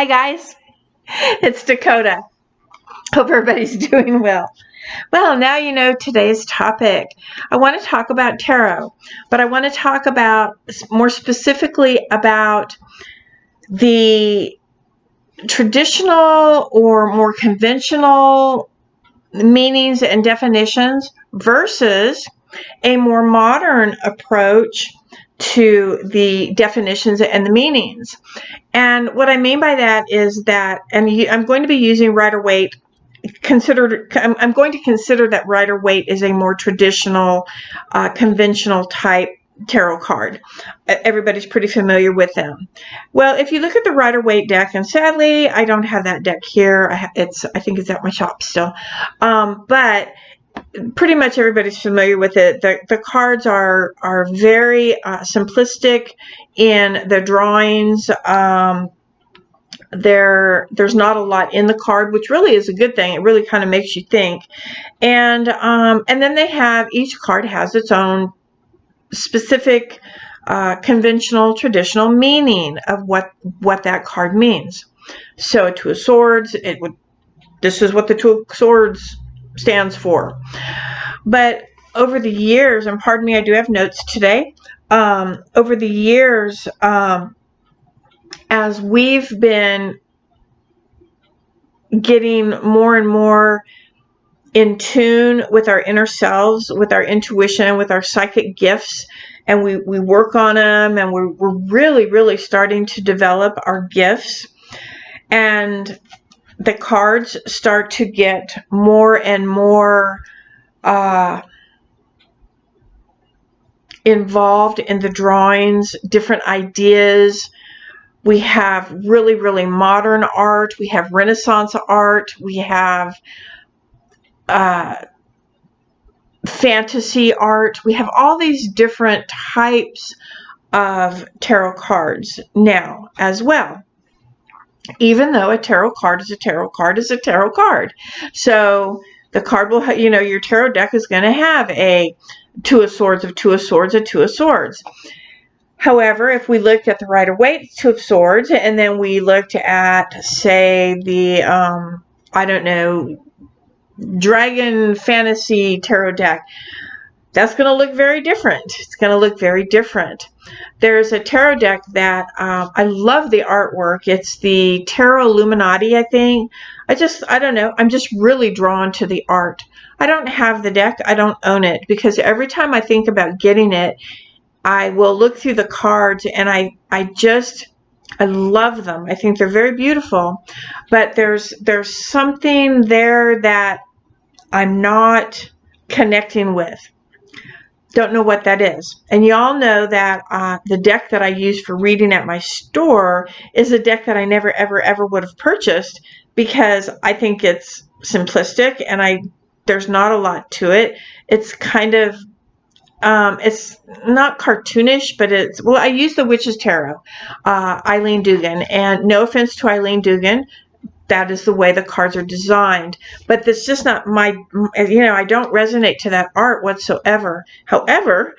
Hi guys, it's Dakota. Hope everybody's doing well. Well, now you know today's topic. I want to talk about tarot, but I want to talk about more specifically about the traditional or more conventional meanings and definitions versus a more modern approach to the definitions and the meanings. And what I mean by that is that, I'm going to be using Rider-Waite. I'm going to consider that Rider-Waite is a more traditional, conventional type tarot card. Everybody's pretty familiar with them. Well, if you look at the Rider-Waite deck, and sadly, I don't have that deck here. I think it's at my shop still. But pretty much everybody's familiar with it. The cards are very simplistic in the drawings. There's not a lot in the card, which really is a good thing. It really kind of makes you think. And then each card has its own specific conventional, traditional meaning of what that card means. So a Two of Swords, this is what the Two of Swords stands for. But over the years, and pardon me, I do have notes today. Over the years, as we've been getting more and more in tune with our inner selves, with our intuition, with our psychic gifts, and we work on them, and we're really, really starting to develop our gifts, and the cards start to get more and more involved in the drawings, different ideas. We have really, really modern art. We have Renaissance art. We have fantasy art. We have all these different types of tarot cards now as well. Even though a tarot card is a tarot card is a tarot card. So the card will have, your tarot deck is going to have a Two of Swords, a Two of Swords, a Two of Swords. However, if we looked at the Rider-Waite Two of Swords, and then we looked at, say, the, I don't know, Dragon Fantasy Tarot deck, that's going to look very different. It's going to look very different. There's a tarot deck that I love the artwork. It's the Tarot Illuminati, I think. I don't know. I'm just really drawn to the art. I don't have the deck. I don't own it, because every time I think about getting it, I will look through the cards, and I love them. I think they're very beautiful, but there's something there that I'm not connecting with. Don't know what that is. And you all know that the deck that I use for reading at my store is a deck that I never, ever, ever would have purchased, because I think it's simplistic, and there's not a lot to it. It's kind of, it's not cartoonish, but I use the Witch's Tarot, Eileen Dugan, and no offense to Eileen Dugan, that is the way the cards are designed, but it's just not I don't resonate to that art whatsoever. However,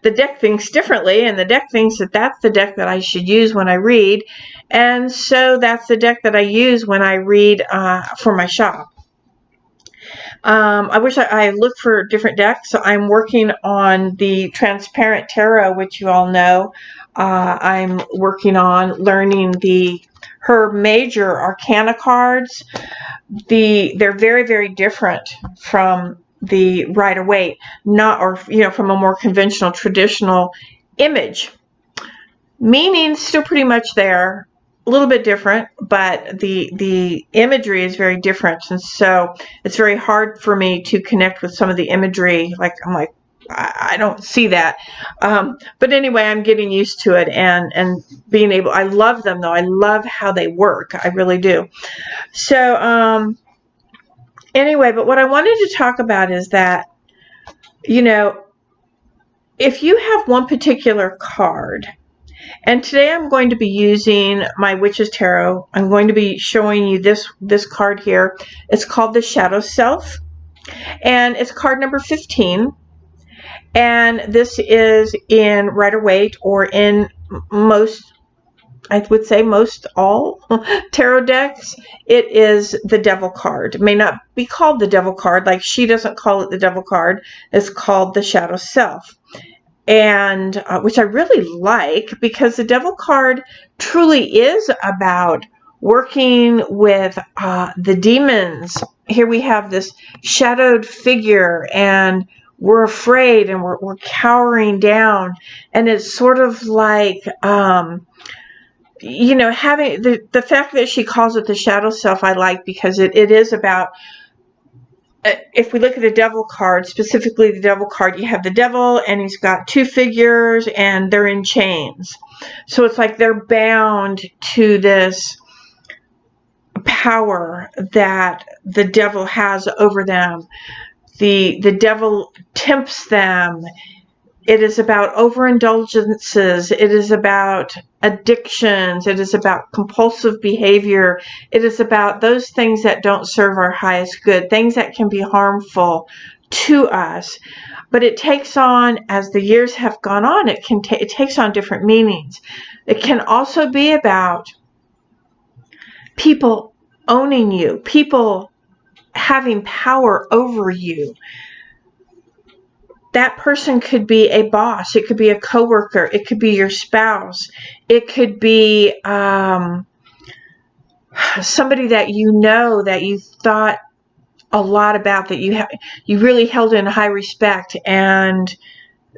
the deck thinks differently, and the deck thinks that that's the deck that I should use when I read, and so that's the deck that I use when I read for my shop. I wish I looked for different decks. So I'm working on the Transparent Tarot, which you all know. I'm working on learning her major arcana cards. They're very, very different from the Rider-Waite, from a more conventional, traditional image. Meaning still pretty much there, a little bit different, but the imagery is very different, and so it's very hard for me to connect with some of the imagery. I'm like, I don't see that. But anyway, I'm getting used to it, and being able, I love them though. I love how they work. I really do. So anyway, but what I wanted to talk about is that, if you have one particular card, and today I'm going to be using my Witch's Tarot. I'm going to be showing you this card here. It's called the Shadow Self, and it's card number 15. And this is in Rider-Waite, or in most I would say most all tarot decks, it is the devil card. It may not be called the devil card, like she doesn't call it the devil card. It's called the shadow self. And which I really like, because the devil card truly is about working with the demons. Here we have this shadowed figure, and we're afraid, and we're cowering down, and it's sort of like you know, having the fact that she calls it the shadow self, I like, because it is about, if we look at the devil card, specifically the devil card, you have the devil, and he's got two figures, and they're in chains. So it's like they're bound to this power that the devil has over them. The devil tempts them. It is about overindulgences. It is about addictions. It is about compulsive behavior. It is about those things that don't serve our highest good, things that can be harmful to us. But it takes on, as the years have gone on, it takes on different meanings. It can also be about people owning you, people having power over you. That person could be a boss. It could be a coworker. It could be your spouse. It could be somebody that you know, that you thought a lot about, that you really held in high respect, and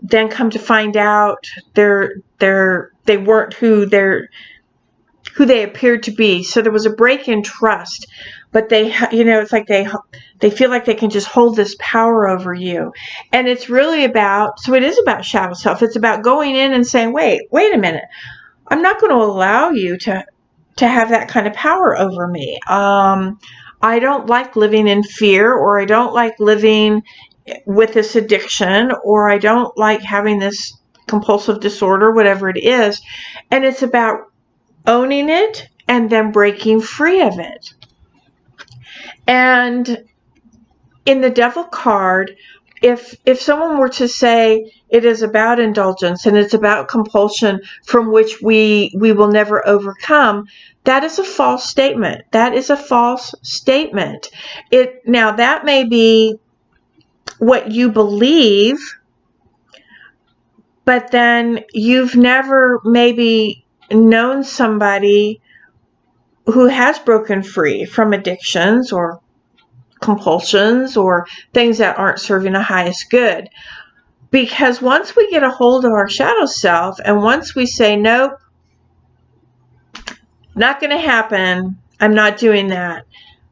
then come to find out they weren't who they appeared to be. So there was a break in trust, but they, you know, it's like they feel like they can just hold this power over you. And it's really about, so it is about shadow self. It's about going in and saying, wait a minute. I'm not going to allow you to have that kind of power over me. I don't like living in fear, or I don't like living with this addiction, or I don't like having this compulsive disorder, whatever it is. And it's about owning it and then breaking free of it. And in the devil card, if someone were to say it is about indulgence and it's about compulsion from which we will never overcome, that is a false statement. That is a false statement. Now that may be what you believe, but then you've never maybe known somebody who has broken free from addictions or compulsions or things that aren't serving the highest good. Because once we get a hold of our shadow self, and once we say, nope, not going to happen, I'm not doing that,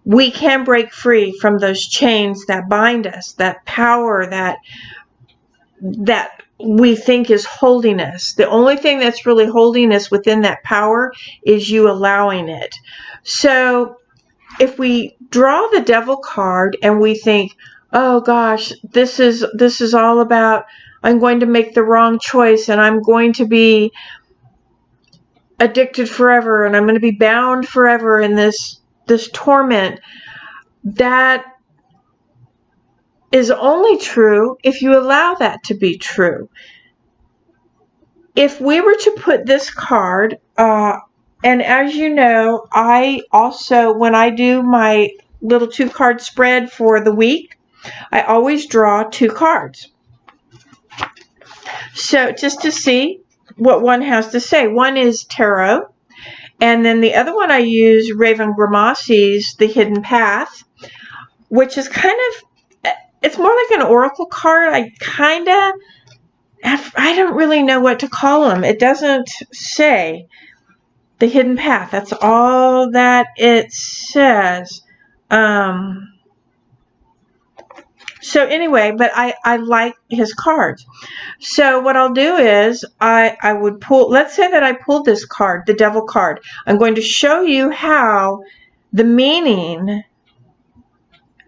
we can break free from those chains that bind us, that power that we think is holding us. The only thing that's really holding us within that power is you allowing it. So if we draw the devil card and we think, oh gosh, this is all about, I'm going to make the wrong choice, and I'm going to be addicted forever, and I'm going to be bound forever in this torment, that is only true if you allow that to be true. If we were to put this card, and as you know, I also, when I do my little 2-card spread for the week, I always draw 2 cards. So just to see what one has to say. One is tarot, and then the other one I use Raven Gramasi's The Hidden Path, which is kind of, it's more like an oracle card. I don't really know what to call them. It doesn't say. The Hidden Path, that's all that it says. So anyway, but I like his cards. So what I'll do is I would pull, let's say that I pulled this card, the devil card. I'm going to show you how the meaning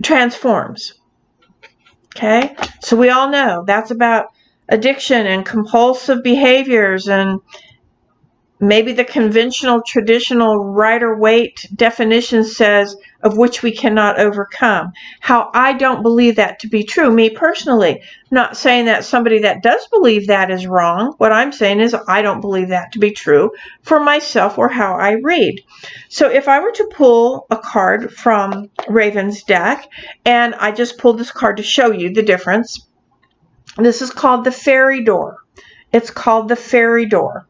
transforms. Okay? So we all know that's about addiction and compulsive behaviors, and maybe the conventional, traditional Rider-Waite definition says of which we cannot overcome. How I don't believe that to be true, me personally. Not saying that somebody that does believe that is wrong. What I'm saying is I don't believe that to be true for myself or how I read. So if I were to pull a card from Raven's deck, and I just pulled this card to show you the difference. This is called the Fairy Door. It's called the Fairy Door.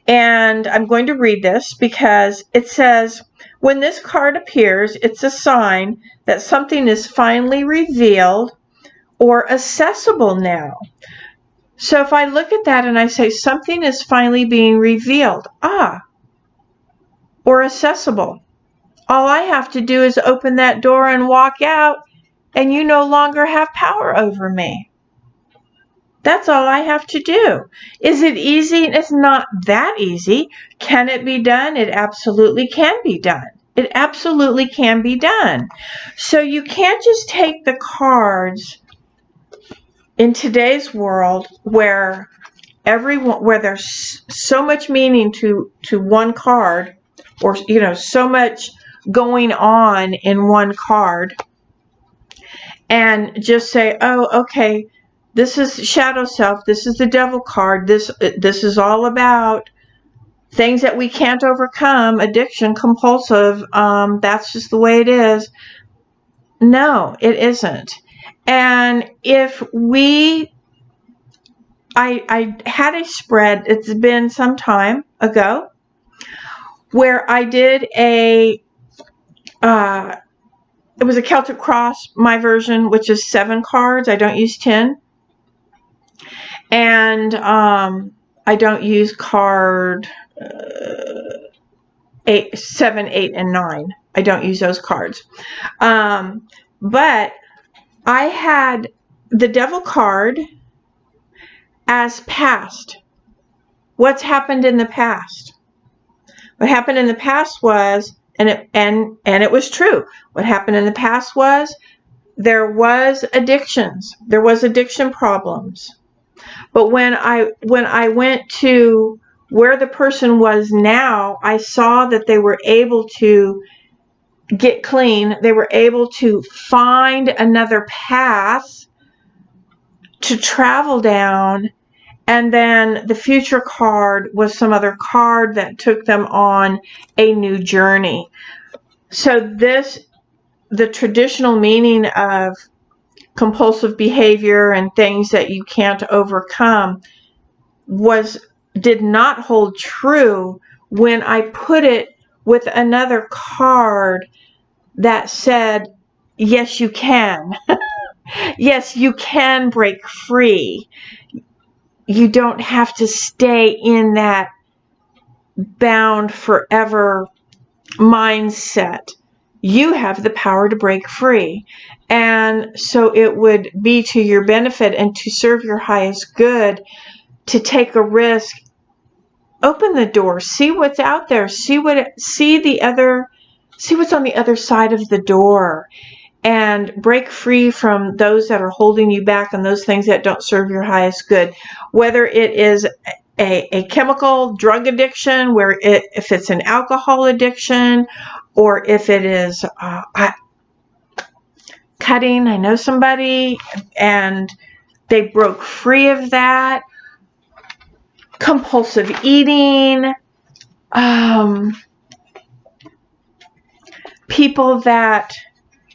And I'm going to read this because it says, when this card appears, it's a sign that something is finally revealed or accessible now. So if I look at that and I say something is finally being revealed, or accessible, all I have to do is open that door and walk out, and you no longer have power over me. That's all I have to do. Is it easy? It's not that easy. Can it be done? It absolutely can be done. It absolutely can be done. So you can't just take the cards in today's world where there's so much meaning to one card, or so much going on in one card, and just say, oh, okay, this is shadow self, this is the devil card, this is all about things that we can't overcome, addiction, compulsive, that's just the way it is. No, it isn't. And if I had a spread, it's been some time ago, where I did it was a Celtic Cross, my version, which is 7 cards. I don't use 10. And I don't use card 7, 8, and 9. I don't use those cards. But I had the devil card as past. What's happened in the past? What happened in the past was, and it was true. What happened in the past was there was addictions. There was addiction problems. But when I went to where the person was now, I saw that they were able to get clean. They were able to find another path to travel down. And then the future card was some other card that took them on a new journey. So the traditional meaning of compulsive behavior and things that you can't overcome did not hold true when I put it with another card that said, yes, you can. Yes, you can break free. You don't have to stay in that bound forever mindset. You have the power to break free. And so it would be to your benefit and to serve your highest good to take a risk. Open the door, see what's out there, see what's on the other side of the door, and break free from those that are holding you back and those things that don't serve your highest good. Whether it is a chemical drug addiction, if it's an alcohol addiction, or if it is cutting. I know somebody and they broke free of that. Compulsive eating. People that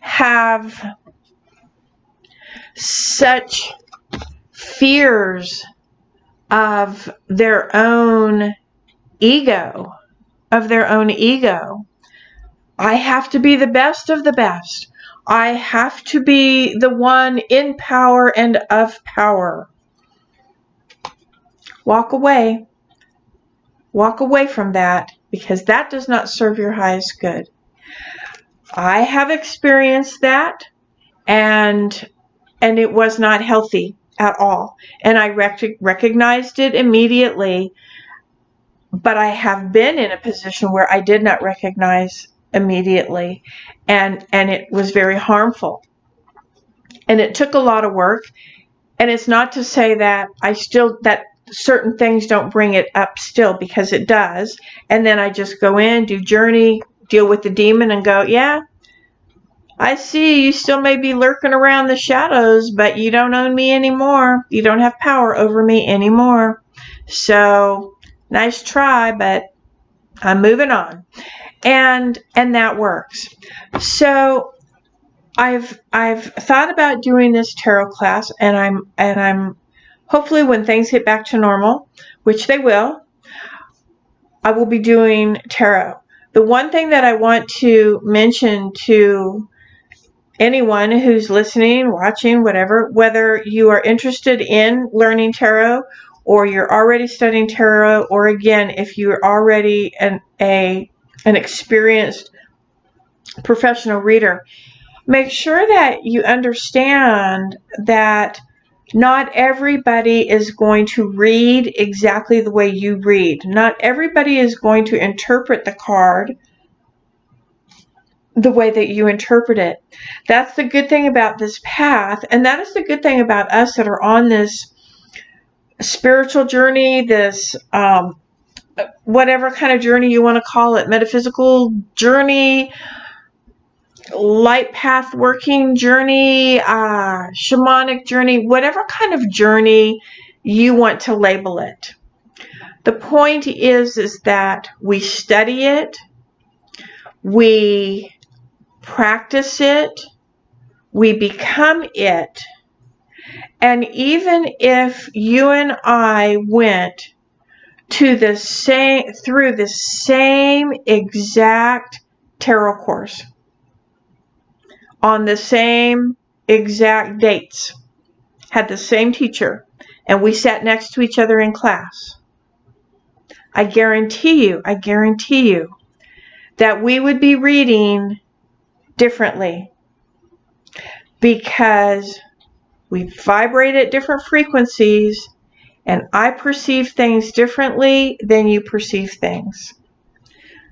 have such fears of their own ego, I have to be the best of the best. I have to be the one in power and of power. Walk away. Walk away from that, because that does not serve your highest good. I have experienced that, and it was not healthy at all. And I recognized it immediately, but I have been in a position where I did not recognize immediately, and it was very harmful. And it took a lot of work. And it's not to say that certain things don't bring it up still, because it does. And then I just go in, do journey, deal with the demon, and go, yeah, I see you still may be lurking around the shadows, but you don't own me anymore. You don't have power over me anymore. So nice try, but I'm moving on. And that works. So I've thought about doing this tarot class, and I'm hopefully, when things get back to normal, which they will, I will be doing tarot. The one thing that I want to mention to anyone who's listening, watching, whatever, whether you are interested in learning tarot, or you're already studying tarot, or again, if you're already an experienced professional reader, make sure that you understand that not everybody is going to read exactly the way you read. Not everybody is going to interpret the card the way that you interpret it. That's the good thing about this path, and that is the good thing about us that are on this spiritual journey, this whatever kind of journey you want to call it, metaphysical journey, light path working journey, shamanic journey, whatever kind of journey you want to label it. The point is that we study it, we practice it, we become it. And even if you and I went to through the same exact tarot course on the same exact dates, had the same teacher, and we sat next to each other in class, I guarantee you that we would be reading differently, because we vibrate at different frequencies, and I perceive things differently than you perceive things.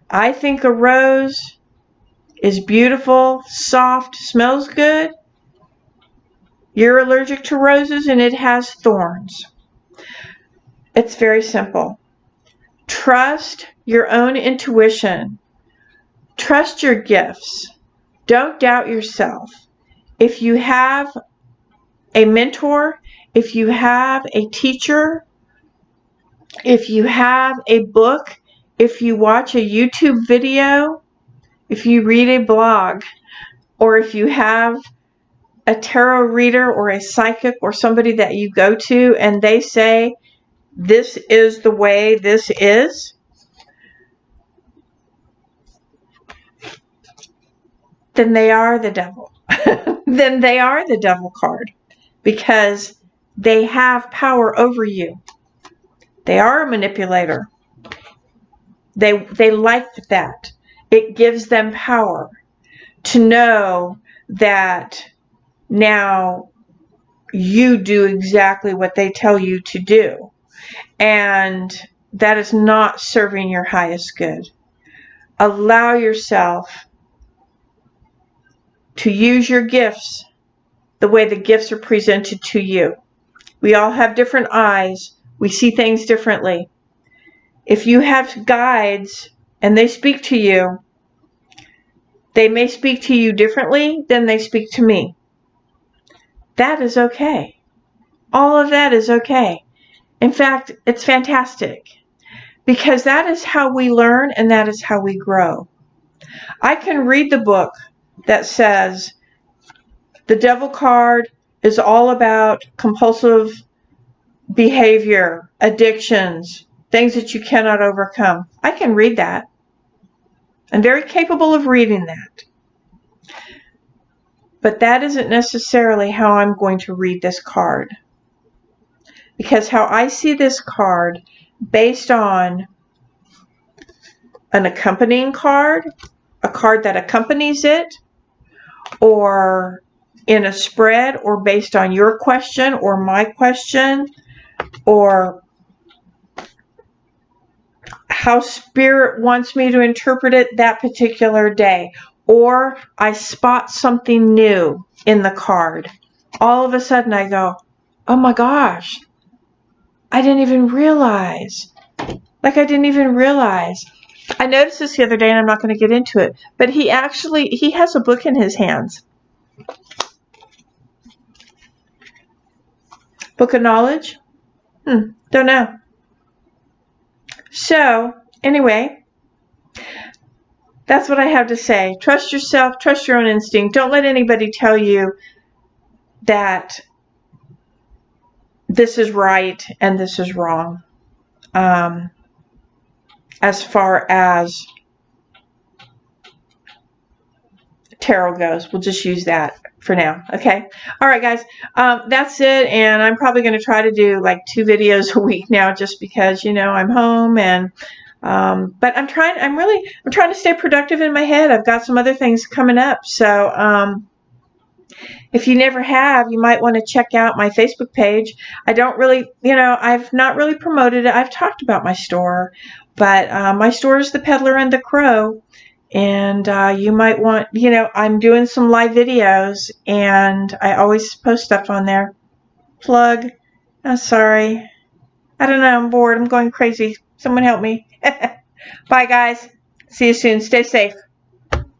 I think a rose is beautiful, soft, smells good. You're allergic to roses and it has thorns. It's very simple. Trust your own intuition. Trust your gifts. Don't doubt yourself. If you have a mentor, if you have a teacher, if you have a book, if you watch a YouTube video, if you read a blog, or if you have a tarot reader or a psychic or somebody that you go to and they say, this is the way this is, then they are the devil. Then they are the devil card, because they have power over you. They are a manipulator. They like that. It gives them power to know that now you do exactly what they tell you to do. And that is not serving your highest good. Allow yourself to use your gifts the way the gifts are presented to you. We all have different eyes. We see things differently. If you have guides and they speak to you, they may speak to you differently than they speak to me. That is okay. All of that is okay. In fact, it's fantastic, because that is how we learn and that is how we grow. I can read the book that says the devil card is all about compulsive behavior, addictions, things that you cannot overcome. I can read that. I'm very capable of reading that. But that isn't necessarily how I'm going to read this card. Because how I see this card, based on an accompanying card, a card that accompanies it, or in a spread, or based on your question or my question, or how Spirit wants me to interpret it that particular day, or I spot something new in the card. All of a sudden I go, oh my gosh, I didn't even realize. Like, I didn't even realize. I noticed this the other day, and I'm not going to get into it, but he has a book in his hands. Book of knowledge? Don't know. So, anyway, that's what I have to say. Trust yourself. Trust your own instinct. Don't let anybody tell you that this is right and this is wrong. As far as tarot goes, we'll just use that for now. Okay. All right, guys. That's it. And I'm probably going to try to do like 2 videos a week now, just because, you know, I'm home, and but I'm trying to stay productive in my head. I've got some other things coming up. So if you never have, you might want to check out my Facebook page. I don't really, you know, I've not really promoted it. I've talked about my store, but my store is The Peddler and the Crow. And you might want, you know, I'm doing some live videos, and I always post stuff on there. Plug. I'm sorry. I don't know. I'm bored. I'm going crazy. Someone help me. Bye, guys. See you soon. Stay safe.